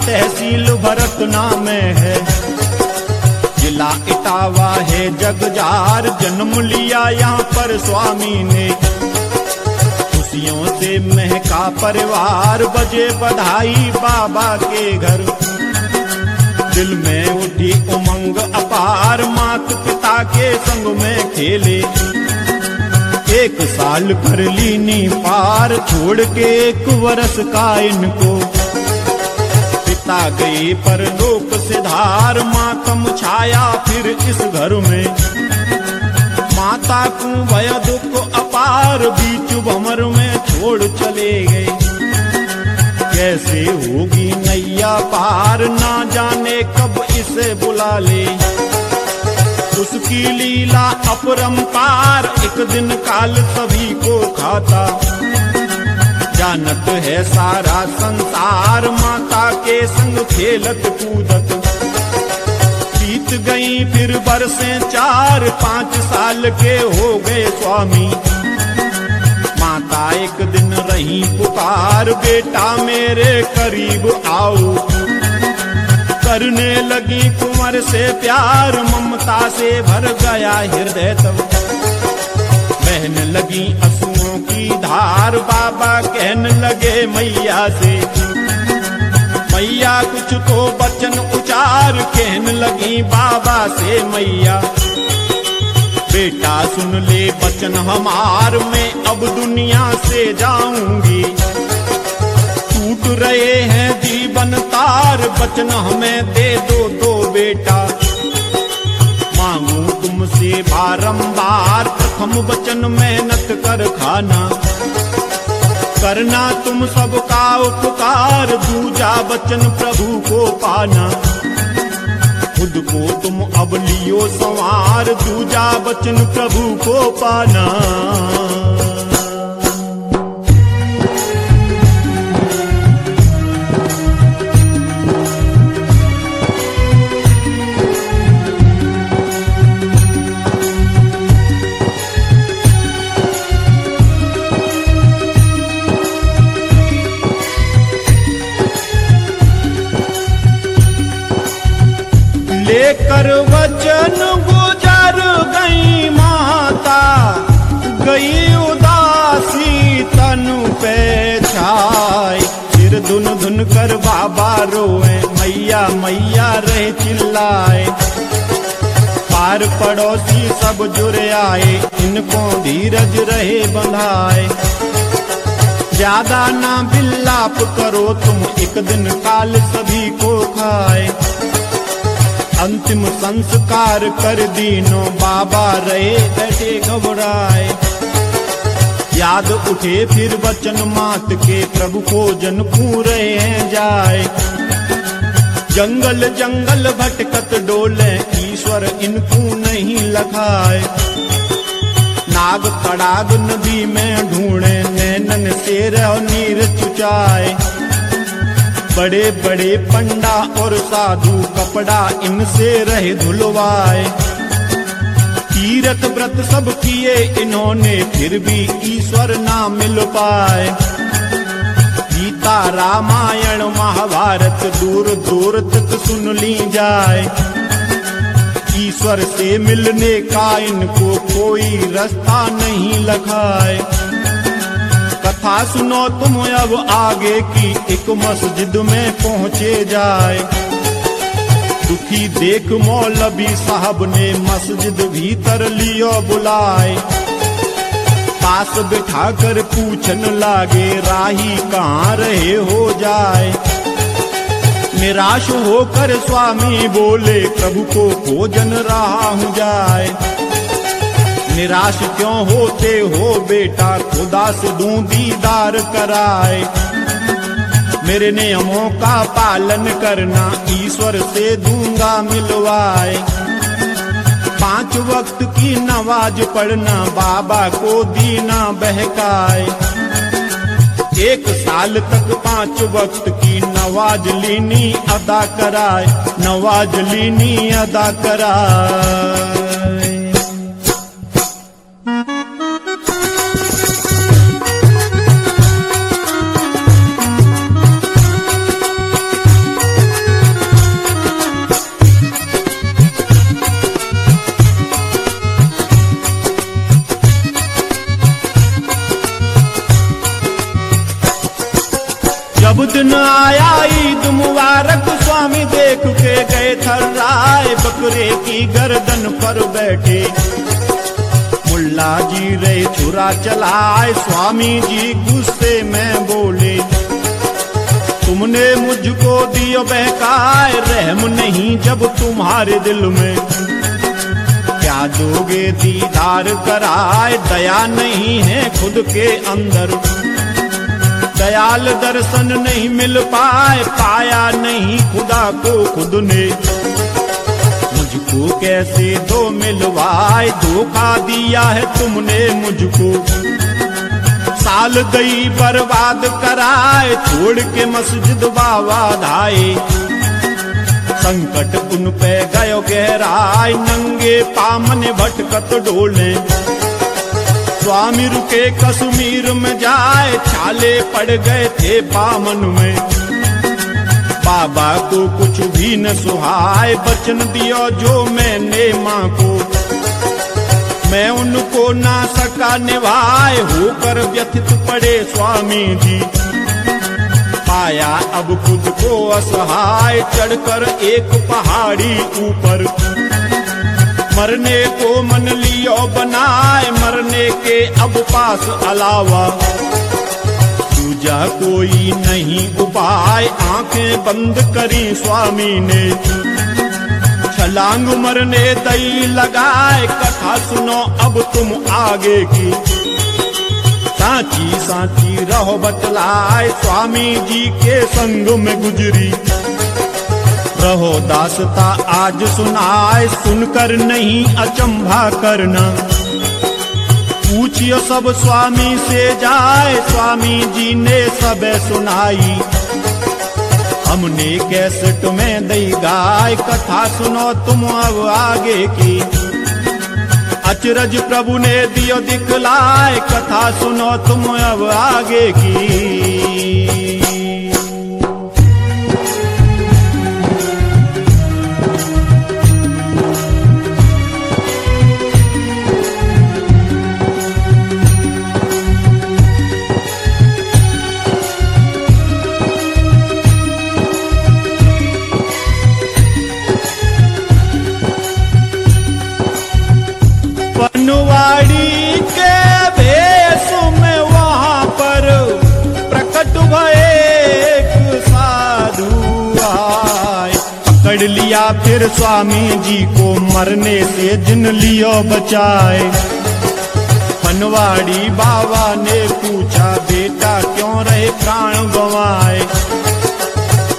तहसील भरतना में है, जिला इटावा है जगजार। जन्म लिया यहाँ पर स्वामी ने, खुशियों से महका परिवार। बजे बधाई बाबा के घर, दिल में उठी उमंग अपार। मात पिता के संग में खेले, 1 साल कर लीनी पार। छोड़ के 1 वर्ष का इनको, पिता गए परलोक सिधार। मातम छाया फिर इस घर में, माता को भय दुख अपार। बीच भंवर में छोड़ चले गए, कैसे होगी नैया पार। ना जाने कब इसे बुला ले, उसकी लीला अपरंपार। एक दिन काल सभी को खाता, जानत है सारा संसार। माता के संग खेलत कूदत, बीत गई फिर बरसें 4। 5 साल के हो गए स्वामी, माता एक दिन रही पुकार। बेटा मेरे करीब आओ, करने लगी कुंवर से प्यार। ममता से भर गया हृदय तब, बहने लगी आंसुओं की धार। बाबा कहने लगे मैया से, मैया कुछ तो वचन उचार। कहने लगी बाबा से मैया, बेटा सुन ले वचन हमार। मैं अब दुनिया से जाऊंगी, टूट रहे हैं जीवन तार। वचन हमें दे दो बेटा, मांगू तुमसे बारंबार। प्रथम वचन मेहनत कर खाना, करना तुम सबका उपकार। दूजा वचन प्रभु को पाना, खुद को तुम अब लियो संवार। दूजा वचन प्रभु को पाना। लेकर वचन गुजर गई माता, गई उदासी तनु पे छाई। फिर धुन धुन कर बाबा रोए, मैया मैया रहे चिल्लाए। पार पड़ोसी सब जुड़ आए, इनको धीरज रहे बंधाए। ज्यादा ना बिल्लाप करो तुम, एक दिन काल सभी को खाए। अंतिम संस्कार कर दीनो, बाबा रहे बैठे घबराए। याद उठे फिर वचन मात के, प्रभु को जन पूरे हैं जाए। जंगल जंगल भटकत डोले, ईश्वर इनको नहीं लखाए। नाग तड़ाग नदी में ढूंढे, नैनन से रह नीर चुचाए। बड़े बड़े पंडा और साधु, कपड़ा इनसे रहे धुलवाए। तीरथ व्रत सब किए इन्होंने, फिर भी ईश्वर ना मिल पाए। गीता रामायण महाभारत दूर दूर तक सुन ली जाए। ईश्वर से मिलने का इनको कोई रास्ता नहीं लखाए। कथा सुनो तुम अब आगे की, एक मस्जिद में पहुंचे जाए। दुखी देख मौलवी साहब ने मस्जिद भीतर लियो बुलाए। पास बिठाकर पूछन लागे, राही कहाँ रहे हो जाए। निराश होकर स्वामी बोले, प्रभु को खोजन रहा हूँ जाए। निराश क्यों होते हो बेटा, खुदा से दूं दीदार कराए। मेरे नियमों का पालन करना, ईश्वर से दूंगा मिलवाए। 5 वक्त की नमाज पढ़ना, बाबा को दीना बहकाए। 1 साल तक 5 वक्त की नमाज लीनी अदा कराए, नमाज लीनी अदा कराए। दूसरे की गर्दन पर बैठे। मुल्ला जी रे छुरा चलाए, स्वामी जी गुस्से में बोले, तुमने मुझको दियो बहकाए, रहम नहीं जब तुम्हारे दिल में, क्या दोगे दीदार कराए, दया नहीं है खुद के अंदर, दयाल दर्शन नहीं मिल पाए, पाया नहीं खुदा को खुद ने, मुझको कैसे दो मिलवाए, धोखा दिया है तुमने मुझको, साल गई बर्बाद कराए, छोड़ के मस्जिद बाबा धाए, संकट उन पे गयो गहराए, नंगे पामने भटकत डोले, स्वामी रुके कश्मीर में जाए, छाले पड़ गए थे पामन में, बाबा को कुछ भी न सुहाए, वचन दियो जो मैंने माँ को, मैं उनको ना सका निभाए, होकर व्यथित पड़े स्वामी जी, पाया अब खुद को असहाय, चढ़कर एक पहाड़ी ऊपर, मरने को मन लियो बनाए, मरने के अब पास अलावा दूजा कोई नहीं उपाय, आंखें बंद करी स्वामी ने, छलांग मरने दई लगाए, कथा सुनो अब तुम आगे की, सांची सांची रहो बतलाए, स्वामी जी के संग में गुजरी, रहो दासता आज सुनाए, सुनकर नहीं अचंभा करना, पूछियो सब स्वामी से जाए, स्वामी जी ने सब सुनाई, हमने कैसेट में दई गाय, कथा सुनो तुम अब आगे की, अचरज प्रभु ने दियो दिखलाए, कथा सुनो तुम अब आगे की। पनवाड़ी के भेष में वहां पर प्रकट भये एक साधु आए, पकड़ लिया फिर स्वामी जी को, मरने से जिन लियो बचाए, पनवाड़ी बाबा ने पूछा, बेटा क्यों रहे प्राण गंवाए,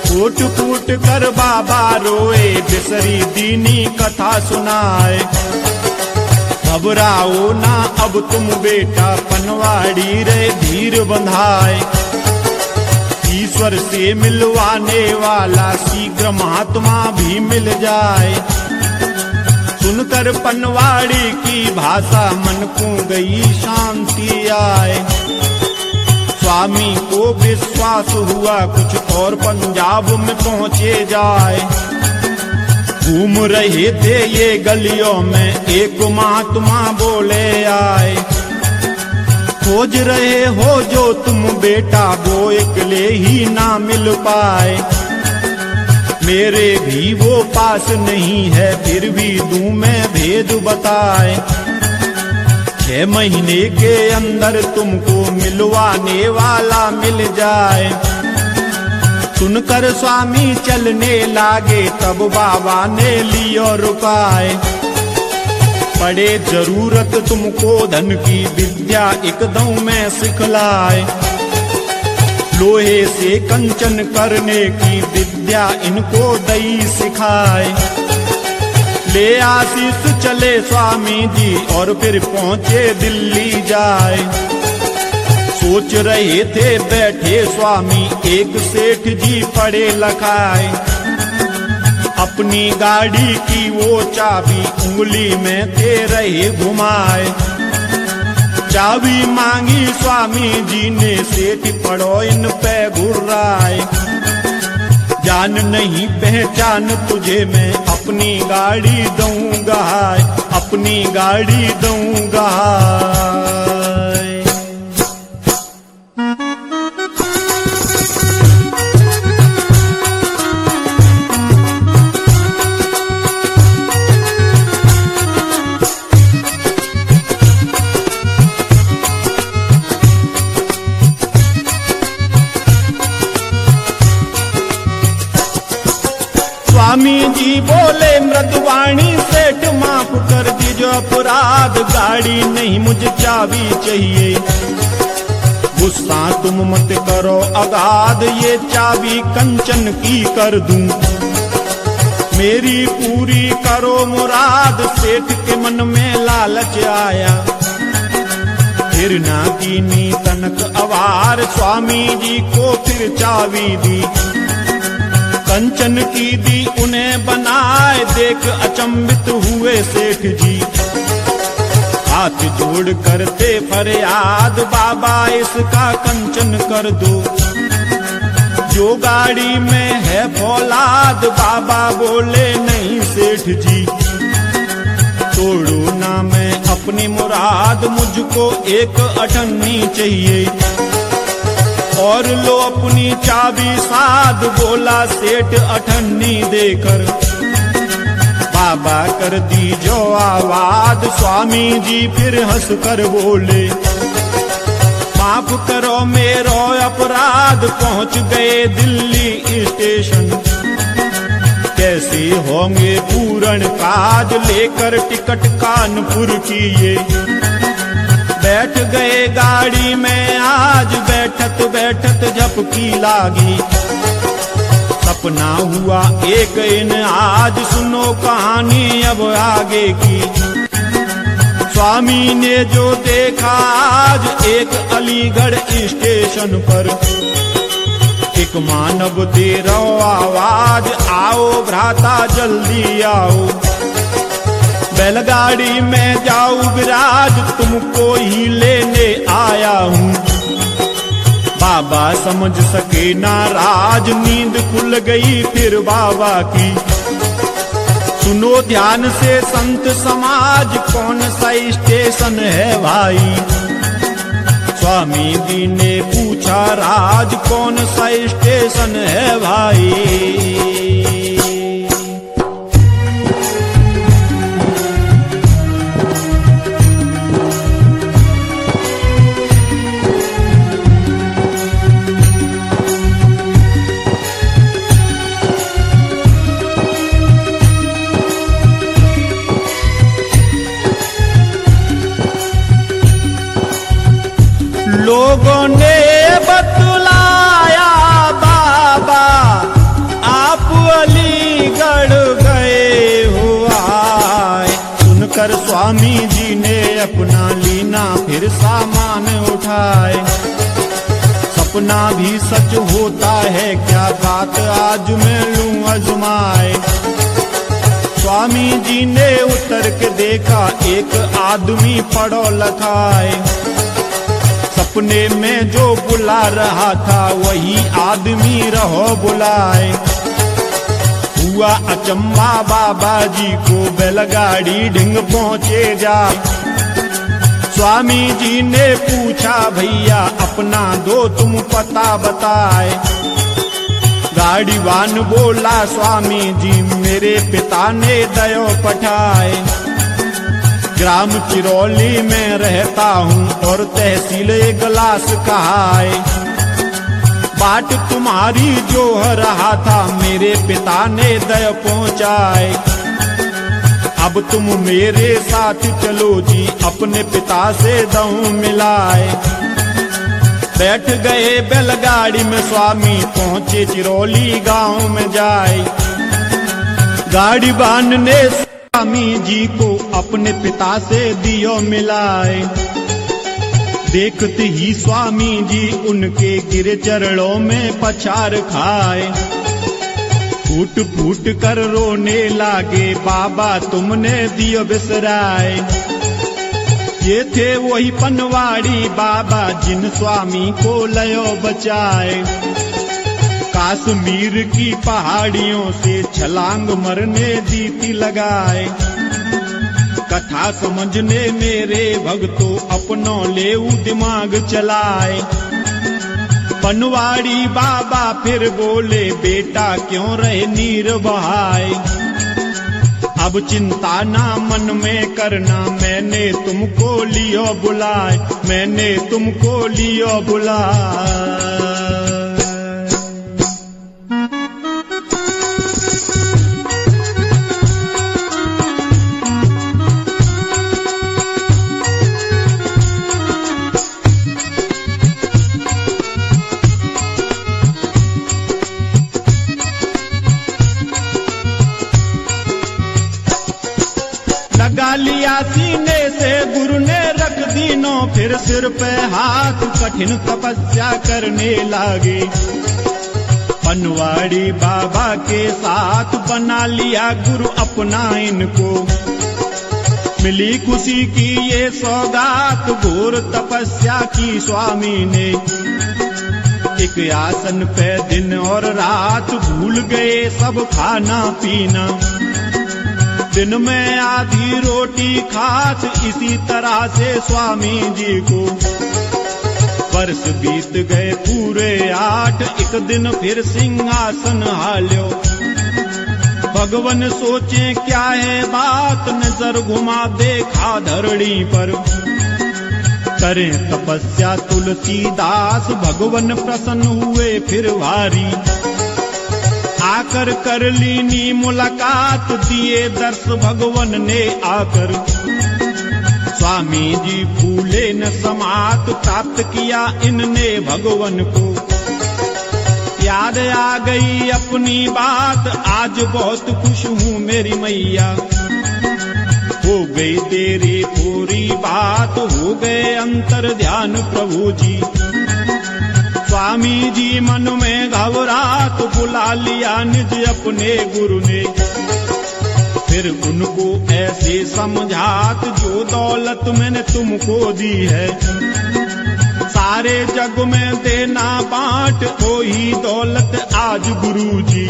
फूट फूट कर बाबा रोए, बिसरी दीनी कथा सुनाए, घबराओ ना अब तुम बेटा, पनवाड़ी रे धीर बंधाए, ईश्वर से मिलवाने वाला शीघ्र महात्मा भी मिल जाए, सुनकर पनवाड़ी की भाषा मन को गई शांति आए, स्वामी को विश्वास हुआ कुछ और पंजाब में पहुँचे जाए, घूम रहे थे ये गलियों में, एक महात्मा बोले आए, खोज रहे हो जो तुम बेटा, वो अकेले ही ना मिल पाए, मेरे भी वो पास नहीं है, फिर भी दूं मैं भेद बताए, 6 महीने के अंदर तुमको मिलवाने वाला मिल जाए, सुनकर स्वामी चलने लागे, तब बाबा ने लियो रुकाए, पड़े जरूरत तुमको धन की, विद्या एकदम में सिखलाए, लोहे से कंचन करने की विद्या इनको दई सिखाए, ले आशीष चले स्वामी जी और फिर पहुँचे दिल्ली जाए, सोच रहे थे बैठे स्वामी, एक सेठ जी पड़े लखाए, अपनी गाड़ी की वो चाबी उंगली में थे रहे घुमाए, चाबी मांगी स्वामी जी ने, सेठ पड़ो इन पे घुर्राए, जान नहीं पहचान तुझे मैं, अपनी गाड़ी दूंगा, अपनी गाड़ी दूंगा। अपराध, गाड़ी नहीं मुझे चाबी चाहिए। गुस्सा तुम मत करो अगाध, ये चाबी कंचन की कर दूं। मेरी पूरी करो मुराद, सेठ के मन में लालच आया। फिर ना कीनी तनक अवार, स्वामी जी को फिर चाबी दी। कंचन की दी उन्हें बनाए, देख अचंभित हुए सेठ जी। हाथ जोड़ करते फरियाद, बाबा इसका कंचन कर दो। जो गाड़ी में है फौलाद, बाबा बोले नहीं सेठ जी। तोड़ू ना मैं अपनी मुराद, मुझको एक अठन्नी चाहिए। और लो अपनी चाबी साध, बोला सेठ अठन्नी देकर। बाबा कर दी जो आवाज, स्वामी जी फिर हंस कर बोले। माफ करो मेरो अपराध, पहुंच गए दिल्ली स्टेशन। कैसे होंगे पूर्ण काज, लेकर टिकट कानपुर की ये। बैठ गए गाड़ी में आज, बैठत बैठत झपकी लागी। सपना हुआ एक इन आज, सुनो कहानी अब आगे की। स्वामी ने जो देखा आज, एक अलीगढ़ स्टेशन पर। एक मानव दे रहो आवाज, आओ भ्राता जल्दी आओ। बैलगाड़ी में जाओ विराज, तुमको ही लेने आया हूँ। बाबा समझ सके नाराज, नींद खुल गई फिर बाबा की। सुनो ध्यान से संत समाज, कौन सा स्टेशन है भाई। स्वामी जी ने पूछा राज, कौन सा स्टेशन है भाई। लोगों ने बतलाया बाबा, आप अलीगढ़ गए हो आए। सुनकर स्वामी जी ने अपना लीना फिर सामान उठाए। सपना भी सच होता है क्या, बात आज मैं लूं आजमाए। स्वामी जी ने उतर के देखा, एक आदमी पड़ो लखाए। सपने में जो बुला रहा था, वही आदमी रहो बुलाए। हुआ अचंबा बाबा जी को, बैलगाड़ी ढिंग पहुंचे जा। स्वामी जी ने पूछा भैया अपना दो तुम पता बताए। गाड़ी वान बोला स्वामी जी, मेरे पिता ने दयो पठाए। ग्राम चिरौली में रहता हूँ और तहसील गलास कहाए। बाट तुम्हारी जो रहा था, मेरे पिता ने दया पहुँचाए। अब तुम मेरे साथ चलो जी, अपने पिता से दऊं मिलाए। बैठ गए बैलगाड़ी में स्वामी, पहुँचे चिरौली गांव में जाए। गाड़ी बांधने स्वामी जी को अपने पिता से दियो मिलाए। देखते ही स्वामी जी उनके गिरे चरणों में पछाड़ खाए। फूट फूट कर रोने लागे, बाबा तुमने दियो बिसराए। ये थे वही पनवाड़ी बाबा, जिन स्वामी को लयो बचाए। कश्मीर की पहाड़ियों से छलांग मरने दी थी लगाए। कथा समझने मेरे भक्तों, अपनों ले दिमाग चलाए। पनवाड़ी बाबा फिर बोले, बेटा क्यों रहे नीर बहाए। अब चिंता ना मन में करना, मैंने तुमको लियो बुलाए। मैंने तुमको लियो बुलाए। लगा लिया सीने से गुरु ने रख दीनों फिर सिर पे हाथ कठिन तपस्या करने लगे। पनवाड़ी बाबा के साथ बना लिया गुरु अपना इनको, मिली खुशी की ये सौगात घोर तपस्या की स्वामी ने। एक आसन पे दिन और रात भूल गए सब खाना पीना, दिन में आधी रोटी खात इसी तरह से स्वामी जी को। वर्ष बीत गए पूरे 8, एक दिन फिर सिंहासन हाल्यो। भगवन सोचे क्या है बात, नजर घुमा देखा धरणी पर। करें तपस्या तुलसीदास भगवन प्रसन्न हुए फिर भारी। आकर कर लीनी मुलाकात दिए दर्श भगवन ने आकर। स्वामी जी भूले न समात प्राप्त किया इनने भगवन को। याद आ गई अपनी बात आज बहुत खुश हूँ मेरी मैया। हो गई तेरी पूरी बात, हो गए अंतर ध्यान प्रभु जी। स्वामी जी मन में घबराहट बुला लिया निज अपने गुरु ने। फिर उनको ऐसे समझात जो दौलत मैंने तुमको दी है, सारे जग में देना बांट वही दौलत आज गुरु जी।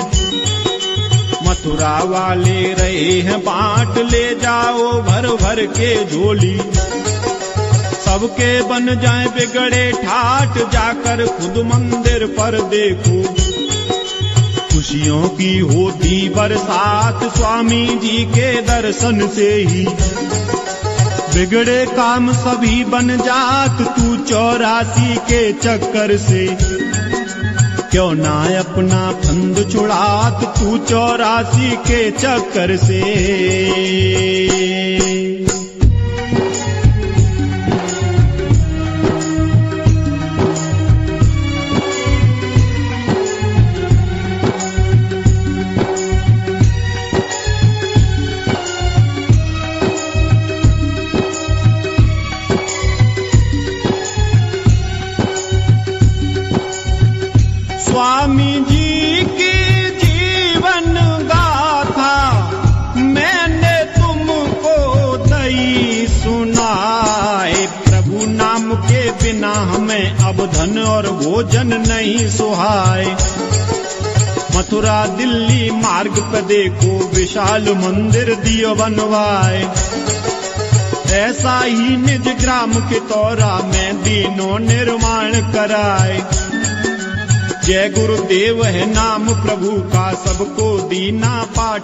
मथुरा वाले रहे हैं बांट ले जाओ भर भर के झोली। सबके बन जाए बिगड़े ठाट जाकर खुद मंदिर पर देखो। खुशियों की होती बरसात स्वामी जी के दर्शन से ही। बिगड़े काम सभी बन जात तू 84 के चक्कर से। क्यों ना अपना फंद छुड़ात तू 84 के चक्कर से। स्वामी जी की जीवन गाथा मैंने तुमको दई सुनाए। प्रभु नाम के बिना हमें अब धन और भोजन नहीं सुहाए। मथुरा दिल्ली मार्ग पे देखो विशाल मंदिर दियो बनवाए। ऐसा ही निज ग्राम के तौरा में दीनों निर्माण कराए। जय गुरुदेव है नाम प्रभु का सबको दीना पाठ।